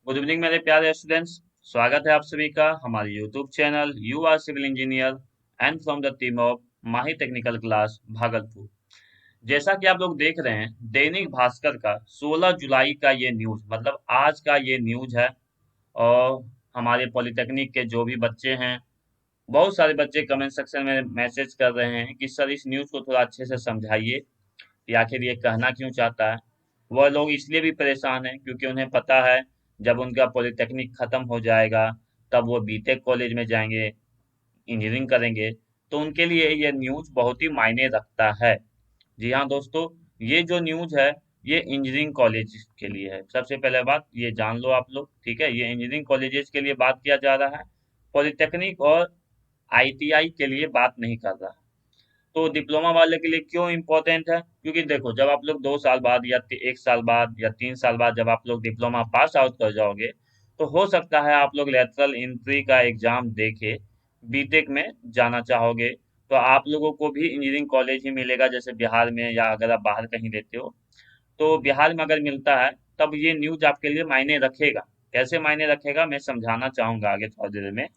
Good evening मेरे प्यारे students. स्वागत है आप सभी का हमारे YouTube channel you are civil engineer and from the team of Mahi technical class Bhagalpur. जैसा कि आप लोग देख रहे हैं दैनिक भास्कर का 16 जुलाई का ये न्यूज मतलब आज का ये न्यूज है। और हमारे पॉलिटेक्निक के जो भी बच्चे हैं, बहुत सारे बच्चे कमेंट सेक्शन में मैसेज कर रहे हैं कि सर इस न्यूज को थोड़ा अच्छे से समझाइए कि आखिर ये कहना क्यों चाहता है। वह लोग इसलिए भी परेशान हैं क्योंकि उन्हें पता है जब उनका पॉलिटेक्निक खत्म हो जाएगा तब वो बीटेक कॉलेज में जाएंगे, इंजीनियरिंग करेंगे, तो उनके लिए ये न्यूज बहुत ही मायने रखता है। जी हाँ दोस्तों, ये जो न्यूज है ये इंजीनियरिंग कॉलेज के लिए है। सबसे पहले बात ये जान लो आप लोग, ठीक है, ये इंजीनियरिंग कॉलेजेस के लिए बात किया जा रहा है, पॉलिटेक्निक और आईटीआई के लिए बात नहीं कर रहा। तो डिप्लोमा वाले के लिए क्यों इम्पोर्टेंट है, क्योंकि देखो जब आप लोग 2 साल बाद या 1 साल बाद या 3 साल बाद जब आप लोग डिप्लोमा पास आउट कर जाओगे तो हो सकता है आप लोग लेटरल एंट्री का एग्जाम देके बीटेक में जाना चाहोगे। तो आप लोगों को भी इंजीनियरिंग कॉलेज ही मिलेगा जैसे बिहार में, या अगर आप बाहर कहीं लेते हो तो बिहार में अगर मिलता है तब ये न्यूज आपके लिए मायने रखेगा। कैसे मायने रखेगा मैं समझाना चाहूंगा आगे थोड़ी देर में।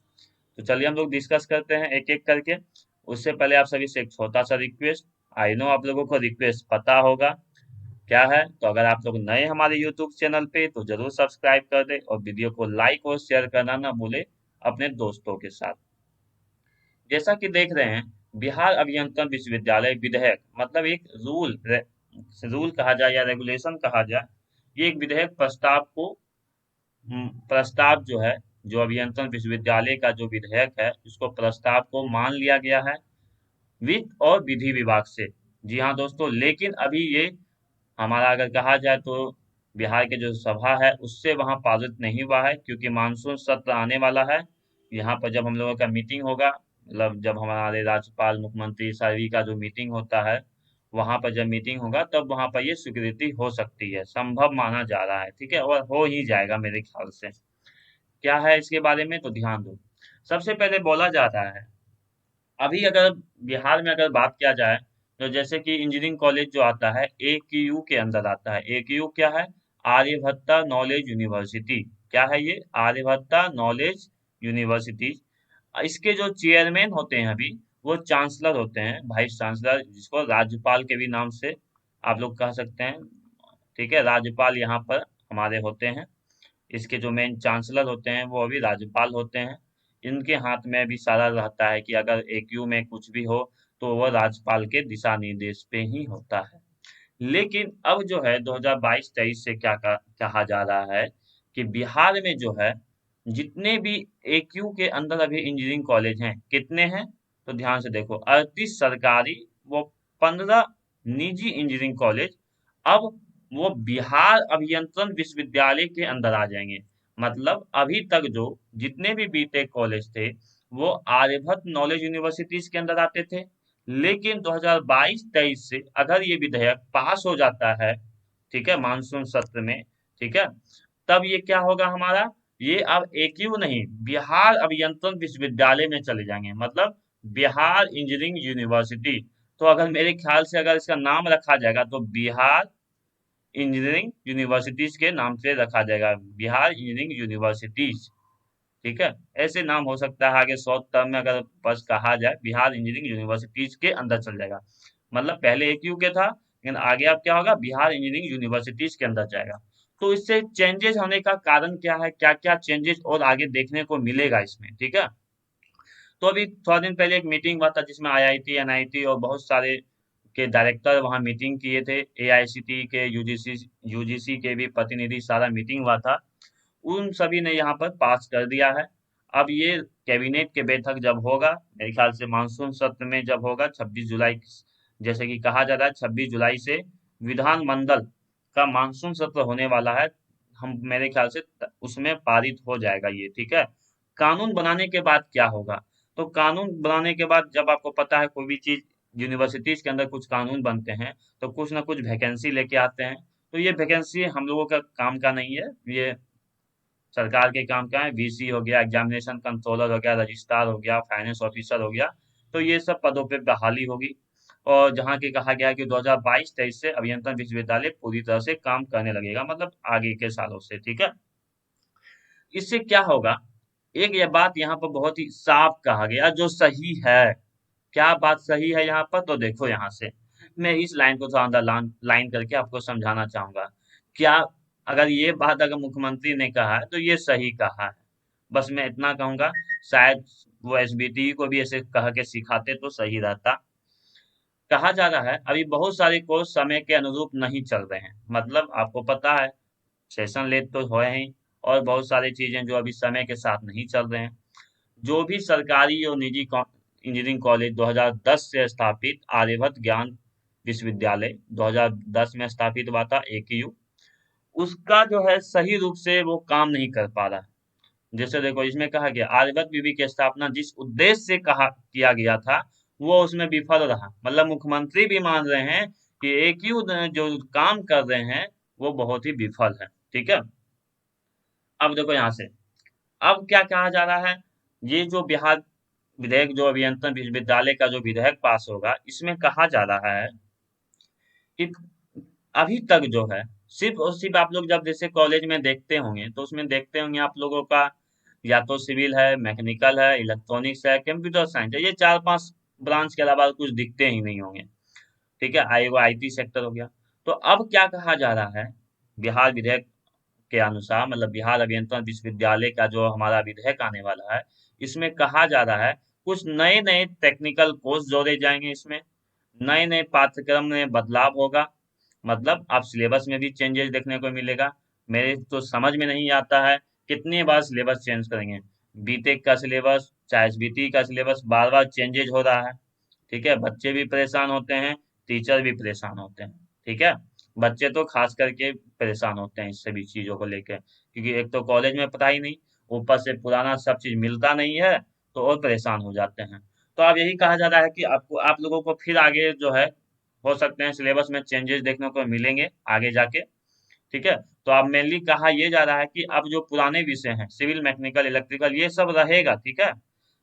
तो चलिए हम लोग डिस्कस करते हैं एक एक करके। उससे पहले आप सभी से एक छोटा सा रिक्वेस्ट, आई नो आप लोगों को रिक्वेस्ट पता होगा क्या है, तो अगर आप लोग नए हमारे यूट्यूब चैनल पे तो जरूर सब्सक्राइब कर दें और वीडियो को लाइक और शेयर करना ना भूले अपने दोस्तों के साथ। जैसा कि देख रहे हैं बिहार अभियंत्रण विश्वविद्यालय विधेयक मतलब एक रूल कहा जाए या रेगुलेशन कहा जाए, ये एक विधेयक प्रस्ताव को प्रस्ताव जो है, जो अभियंत्रण विश्वविद्यालय का जो विधेयक है उसको प्रस्ताव को मान लिया गया है वित्त और विधि विभाग से। जी हाँ दोस्तों, लेकिन अभी ये हमारा अगर कहा जाए तो बिहार के जो सभा है उससे वहाँ पारित नहीं हुआ है क्योंकि मानसून सत्र आने वाला है। यहाँ पर जब हम लोगों का मीटिंग होगा, मतलब जब हमारे राज्यपाल मुख्यमंत्री सभी का जो मीटिंग होता है वहां पर जब मीटिंग होगा तब वहां पर ये स्वीकृति हो सकती है, संभव माना जा रहा है, ठीक है, और हो ही जाएगा मेरे ख्याल से। क्या है इसके बारे में तो ध्यान दो। सबसे पहले बोला जा रहा है अभी अगर बिहार में अगर बात किया जाए तो जैसे कि इंजीनियरिंग कॉलेज जो आता है AQU के अंदर आता है। AQU क्या है? Aryabhatta knowledge university. क्या है ये? Aryabhatta knowledge university. इसके जो चेयरमैन होते हैं अभी वो चांसलर होते हैं, वाइस चांसलर, जिसको राज्यपाल के भी नाम से आप लोग कह सकते हैं। ठीक है, राज्यपाल यहाँ पर हमारे होते हैं। इसके जो मेन चांसलर होते हैं वो अभी राज्यपाल होते हैं। इनके हाथ में भी सारा रहता है कि अगर AQ में कुछ भी हो तो वह राज्यपाल के दिशा निर्देश पे ही होता है। लेकिन अब जो है 2022-23 से कहा जा रहा है कि बिहार में जो है जितने भी AQ के अंदर अभी इंजीनियरिंग कॉलेज हैं, कितने हैं तो ध्यान से देखो, 38 सरकारी व 15 निजी इंजीनियरिंग कॉलेज अब वो बिहार अभियंत्रण विश्वविद्यालय के अंदर आ जाएंगे। मतलब अभी तक जो जितने भी बीटेक कॉलेज थे वो आर्यभट्ट नॉलेज यूनिवर्सिटीज के अंदर आते थे। लेकिन 2022-23 से अगर ये विधेयक पास हो जाता है, ठीक है, मानसून सत्र में, ठीक है, तब ये क्या होगा हमारा, ये अब AQ नहीं बिहार अभियंत्रण विश्वविद्यालय में चले जाएंगे, मतलब बिहार इंजीनियरिंग यूनिवर्सिटी। तो अगर मेरे ख्याल से अगर इसका नाम रखा जाएगा तो बिहार इंजीनियरिंग यूनिवर्सिटीज के नाम से रखा जाएगा, बिहार इंजीनियरिंग यूनिवर्सिटीज। ठीक है, ऐसे नाम हो सकता है आगे शॉर्ट टर्म में अगर बस कहा जाए बिहार इंजीनियरिंग यूनिवर्सिटीज के अंदर चल जाएगा। मतलब पहले AQ के था लेकिन आगे अब क्या होगा, बिहार इंजीनियरिंग यूनिवर्सिटीज के अंदर जाएगा। तो इससे चेंजेस होने का कारण क्या है, क्या क्या चेंजेस और आगे देखने को मिलेगा इसमें, ठीक है। तो अभी थोड़ा दिन पहले एक मीटिंग हुआ था जिसमें IIT NIT और बहुत सारे के डायरेक्टर वहाँ मीटिंग किए थे। AICTE के यूजीसी के भी प्रतिनिधि, सारा मीटिंग हुआ था। उन सभी ने यहाँ पर पास कर दिया है। अब ये कैबिनेट के बैठक जब होगा मेरे ख्याल से मानसून सत्र में जब होगा 26 जुलाई, जैसे कि कहा जा रहा है 26 जुलाई से विधानमंडल का मानसून सत्र होने वाला है। हम मेरे ख्याल से उसमें पारित हो जाएगा ये, ठीक है। कानून बनाने के बाद क्या होगा, तो कानून बनाने के बाद जब आपको पता है कोई भी चीज यूनिवर्सिटीज के अंदर कुछ कानून बनते हैं तो कुछ ना कुछ वैकेंसी लेके आते हैं। तो ये वैकेंसी हम लोगों का काम का नहीं है, ये सरकार के काम का है। VC हो गया, एग्जामिनेशन कंट्रोलर हो गया, रजिस्ट्रार हो गया, फाइनेंस ऑफिसर हो गया, तो ये सब पदों पे बहाली होगी। और जहाँ की कहा गया है कि 2022-23 से अभियंत्रण विश्वविद्यालय पूरी तरह से काम करने लगेगा, मतलब आगे के सालों से, ठीक है। इससे क्या होगा, एक ये बात यहाँ पर बहुत ही साफ कहा गया जो सही है। क्या बात सही है यहाँ पर, तो देखो यहाँ से मैं इस लाइन को थोड़ा अंडरलाइन लाइन करके आपको समझाना चाहूंगा। क्या, अगर ये बात अगर मुख्यमंत्री ने कहा है तो ये सही कहा है। बस मैं इतना कहूंगा, शायद वो एसबीटी को भी ऐसे कह के सिखाते तो सही रहता। कहा जा रहा है अभी बहुत सारे कोर्स समय के अनुरूप नहीं चल रहे हैं, मतलब आपको पता है सेशन लेट तो हुए ही, और बहुत सारी चीजें जो अभी समय के साथ नहीं चल रहे हैं। जो भी सरकारी और निजी इंजीनियरिंग कॉलेज 2010 से स्थापित आर्यभट्ट ज्ञान विश्वविद्यालय 2010 में स्थापित हुआ था, AKU, उसका जो है सही रूप से वो काम नहीं कर पा रहा है। जैसे देखो इसमें कहा गया आर्यभट्ट विवि की स्थापना जिस उद्देश्य से कहा किया गया था वो उसमें विफल रहा, मतलब मुख्यमंत्री भी मान रहे हैं कि AKU जो काम कर रहे हैं वो बहुत ही विफल है। ठीक है, अब देखो यहाँ से अब क्या कहा जा रहा है, ये जो बिहार विधेयक जो अभियंत्रण विश्वविद्यालय का जो विधेयक पास होगा इसमें कहा जा रहा है कि अभी तक जो है सिर्फ और सिर्फ आप लोग जब जैसे कॉलेज में देखते होंगे तो उसमें देखते होंगे आप लोगों का या तो सिविल है, मैकेनिकल है, इलेक्ट्रॉनिक्स है, कंप्यूटर साइंस है, ये चार पांच ब्रांच के अलावा कुछ दिखते ही नहीं होंगे। ठीक है, वो IT सेक्टर हो गया। तो अब क्या कहा जा रहा है, बिहार विधेयक के अनुसार, मतलब बिहार अभियंत्रण विश्वविद्यालय का जो हमारा विधेयक आने वाला है इसमें कहा जा रहा है कुछ नए नए टेक्निकल कोर्स जोड़े जाएंगे इसमें, नए नए पाठ्यक्रम में बदलाव होगा। मतलब आप सिलेबस में भी चेंजेस देखने को मिलेगा। मेरे तो समझ में नहीं आता है कितनी बार सिलेबस चेंज करेंगे। बीटेक का सिलेबस चाहे SBT का सिलेबस बार बार चेंजेज हो रहा है। ठीक है, बच्चे भी परेशान होते हैं, टीचर भी परेशान होते हैं। ठीक है, बच्चे तो खास करके परेशान होते हैं इस सभी चीजों को लेकर, क्योंकि एक तो कॉलेज में पढ़ाई नहीं, ऊपर से पुराना सब चीज मिलता नहीं है, तो और परेशान हो जाते हैं। तो अब यही कहा जा रहा है कि आपको आप लोगों को फिर आगे जो है हो सकते हैं सिलेबस में चेंजेस देखने को मिलेंगे आगे जाके। ठीक है, तो अब मेनली कहा यह जा रहा है कि अब जो पुराने विषय हैं सिविल, मैकेनिकल, इलेक्ट्रिकल, ये सब रहेगा। ठीक है,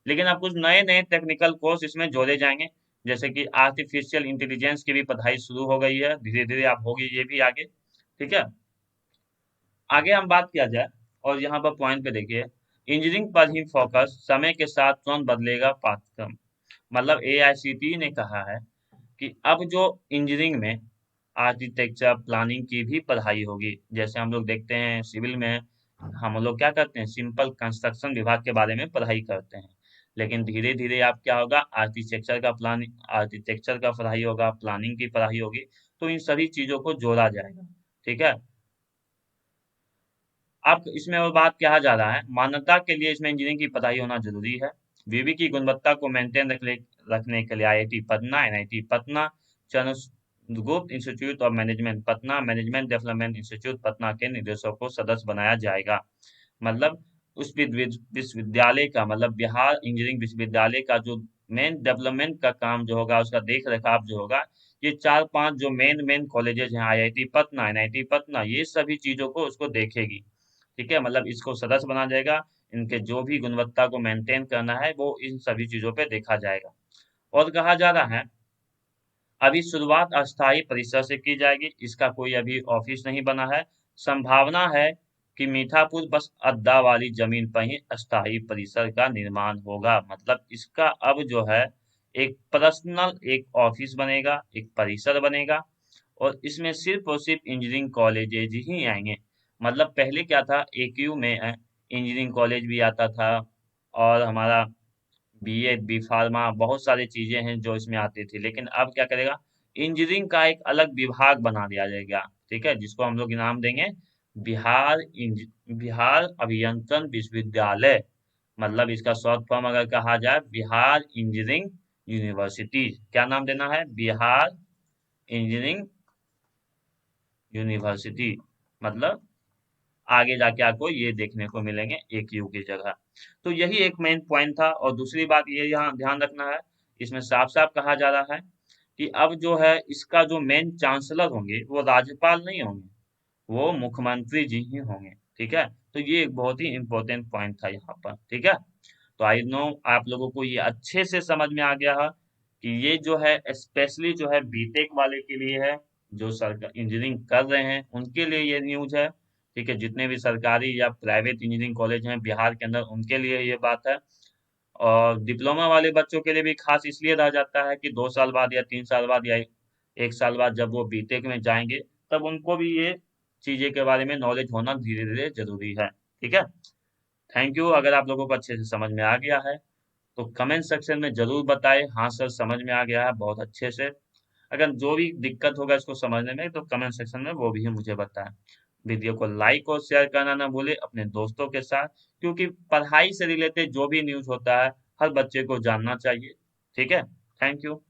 लेकिन अब कुछ नए नए टेक्निकल कोर्स इसमें जोड़े जाएंगे, जैसे कि आर्टिफिशियल इंटेलिजेंस की भी पढ़ाई शुरू हो गई है, धीरे धीरे आप होगी ये भी आगे। ठीक है, आगे हम बात किया जाए और यहाँ पर पॉइंट पे देखिए, इंजीनियरिंग पर ही फोकस, समय के साथ तुरंत बदलेगा पाठ्यक्रम। मतलब AICTE ने कहा है कि अब जो इंजीनियरिंग में आर्किटेक्चर प्लानिंग की भी पढ़ाई होगी। जैसे हम लोग देखते हैं सिविल में हम लोग क्या करते हैं, सिंपल कंस्ट्रक्शन विभाग के बारे में पढ़ाई करते हैं, लेकिन धीरे धीरे आप क्या होगा, आर्किटेक्चर का प्लानिंग, आर्किटेक्चर का पढ़ाई होगा, प्लानिंग की पढ़ाई होगी। तो इन सभी चीजों को जोड़ा जाएगा। ठीक है, अब इसमें और बात कहा जा रहा है मान्यता के लिए इसमें इंजीनियरिंग की पढ़ाई होना जरूरी है। विवि की गुणवत्ता को मेंटेन रखने के लिए IIT Patna, NIT Patna, Chandragupta institute of management Patna, management development institute Patna के निदेशकों को सदस्य बनाया जाएगा। मतलब उस विश्वविद्यालय का, मतलब बिहार इंजीनियरिंग विश्वविद्यालय का जो मेन डेवलपमेंट का काम जो होगा, उसका देख रखाव जो होगा, ये चार पांच जो मेन मेन कॉलेजेस हैं, IIT पटना, NIT पटना, ये सभी चीजों को उसको देखेगी। ठीक है, मतलब इसको सदस्य बना जाएगा, इनके जो भी गुणवत्ता को मेंटेन करना है वो इन सभी चीजों पे देखा जाएगा। और कहा जा रहा है अभी शुरुआत अस्थायी परिसर से की जाएगी, इसका कोई अभी ऑफिस नहीं बना है। संभावना है कि मीठापुर बस अड्डा वाली जमीन पर ही अस्थायी परिसर का निर्माण होगा। मतलब इसका अब जो है एक पर्सनल एक ऑफिस बनेगा, एक परिसर बनेगा, और इसमें सिर्फ और सिर्फ इंजीनियरिंग कॉलेजेज ही आएंगे। मतलब पहले क्या था, AKU में इंजीनियरिंग कॉलेज भी आता था, और हमारा BA बी फार्मा बहुत सारी चीजें हैं जो इसमें आती थी, लेकिन अब क्या करेगा, इंजीनियरिंग का एक अलग विभाग बना दिया जाएगा। ठीक है, जिसको हम लोग नाम देंगे बिहार अभियंत्रण विश्वविद्यालय। मतलब इसका शॉर्ट फॉर्म अगर कहा जाए, बिहार इंजीनियरिंग यूनिवर्सिटी। क्या नाम देना है, बिहार इंजीनियरिंग यूनिवर्सिटी। मतलब आगे जाके आपको ये देखने को मिलेंगे AKU की जगह। तो यही एक मेन पॉइंट था। और दूसरी बात ये यहाँ ध्यान रखना है, इसमें साफ साफ कहा जा रहा है कि अब जो है इसका जो मेन चांसलर होंगे वो राज्यपाल नहीं होंगे, वो मुख्यमंत्री जी ही होंगे। ठीक है, तो ये एक बहुत ही इंपॉर्टेंट पॉइंट था यहाँ पर। ठीक है, तो आई नो आप लोगों को ये अच्छे से समझ में आ गया है कि ये जो है स्पेशली जो है बीटेक वाले के लिए है, जो सरकार इंजीनियरिंग कर रहे हैं उनके लिए ये न्यूज है। ठीक है, जितने भी सरकारी या प्राइवेट इंजीनियरिंग कॉलेज हैं बिहार के अंदर उनके लिए ये बात है। और डिप्लोमा वाले बच्चों के लिए भी खास इसलिए रह जाता है कि 2 साल बाद या 3 साल बाद या 1 साल बाद जब वो बीटेक में जाएंगे तब उनको भी ये चीजें के बारे में नॉलेज होना धीरे धीरे जरूरी है। ठीक है, थैंक यू। अगर आप लोगों को अच्छे से समझ में आ गया है तो कमेंट सेक्शन में जरूर बताएं, हाँ सर समझ में आ गया है बहुत अच्छे से। अगर जो भी दिक्कत होगा इसको समझने में तो कमेंट सेक्शन में वो भी मुझे बताएं। वीडियो को लाइक और शेयर करना ना भूलें अपने दोस्तों के साथ, क्योंकि पढ़ाई से रिलेटेड जो भी न्यूज़ होता है हर बच्चे को जानना चाहिए। ठीक है, थैंक यू।